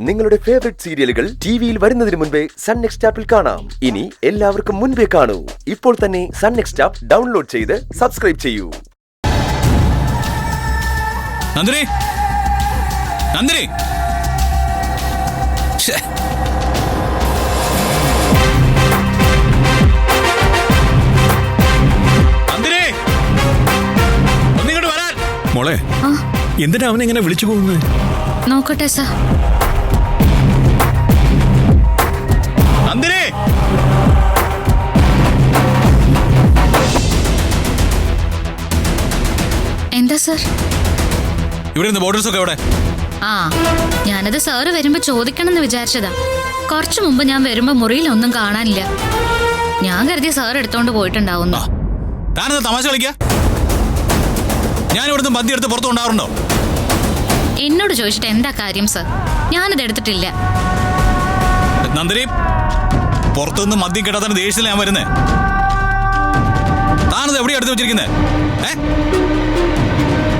നിങ്ങളുടെ ഫേവറേറ്റ് സീരിയലുകൾ ടിവിയിൽ വരുന്നതിന് മുൻപേ സൺ നെക്സ്റ്റ് ആപ്പിൽ കാണാം. ഇനി എല്ലാവർക്കും മുൻപേ കാണൂ. ഇപ്പോൾ തന്നെ സൺ നെക്സ്റ്റ് ആപ്പ് ഡൗൺലോഡ് ചെയ്ത് സബ്സ്ക്രൈബ് ചെയ്യൂ. നന്ദിനി, നന്ദിനി, നന്ദിനി, ഒന്നിങ്ങോട്ട് വരാൻ. മോളെ, എന്തിനാ അവനെങ്ങനെ വിളിച്ചു പോകുന്നത്? നോക്കട്ടെ സാർ. നന്ദിനി, എന്താ സാർ? ഇവിടെ നിന്ന് ബോർഡേഴ്സ് ഒക്കെ എവിടെ? ഞാനത് സാറ് വരുമ്പോ ചോദിക്കണമെന്ന് വിചാരിച്ചതാ. കുറച്ചു മുമ്പ് ഞാൻ വരുമ്പോ മുറിയിലൊന്നും കാണാനില്ല. ഞാൻ കരുതിയ സാർ എടുത്തോണ്ട് പോയിട്ടുണ്ടാവുന്നു. താനെന്താ തമാശ കളിക്കാ? ഞാൻ ഇവിടുന്ന് മദ്യം എടുത്ത് പുറത്തു കൊണ്ടാറുണ്ടോ? എന്നോട് ചോദിച്ചിട്ട് എന്താ കാര്യം സാർ? ഞാനത് എടുത്തിട്ടില്ല. നന്ദിനി, പുറത്തുനിന്ന് മദ്യം കിട്ടാത്ത ദേഷ്യത്തിലാണ് ഞാൻ വരുന്നേ. താനത് എവിടെയാ എടുത്ത് വെച്ചിരിക്കുന്നേ?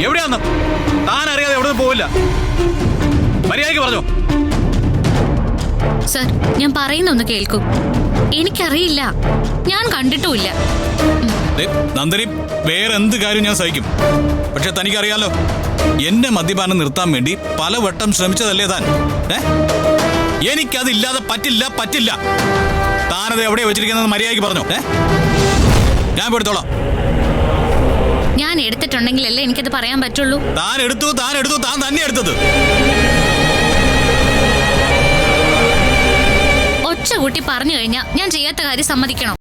എവിടെയാന്ന് താൻ അറിയാതെ എവിടെ പോവില്ല. മര്യാദയ്ക്ക് പറഞ്ഞോ. സാർ, ഞാൻ പറയുന്നൊന്ന് കേൾക്കൂ. എനിക്കറിയില്ല, ഞാൻ കണ്ടിട്ടുമില്ല. നന്ദിനി, വേറെ എന്ത് കാര്യം ഞാൻ സഹിക്കും. പക്ഷെ തനിക്കറിയാലോ, എന്നെ മദ്യപാനം നിർത്താൻ വേണ്ടി പലവട്ടം ശ്രമിച്ചതല്ലേ താൻ? എനിക്കതില്ലാതെ പറ്റില്ല, പറ്റില്ല. താനത് എവിടെയാ വെച്ചിരിക്കുന്നത് മര്യാദയ്ക്ക് പറഞ്ഞോ. ഞാൻ എടുത്തോളാം. ഞാൻ എടുത്തിട്ടുണ്ടെങ്കിലല്ലേ എനിക്കത് പറയാൻ പറ്റുള്ളൂ. താൻ എടുത്തു, താൻ എടുത്തു, താൻ തന്നെ എടുത്തത്. ഒച്ച കൂട്ടി പറഞ്ഞു കഴിഞ്ഞാൽ ഞാൻ ചെയ്യാത്ത കാര്യം സമ്മതിക്കണോ?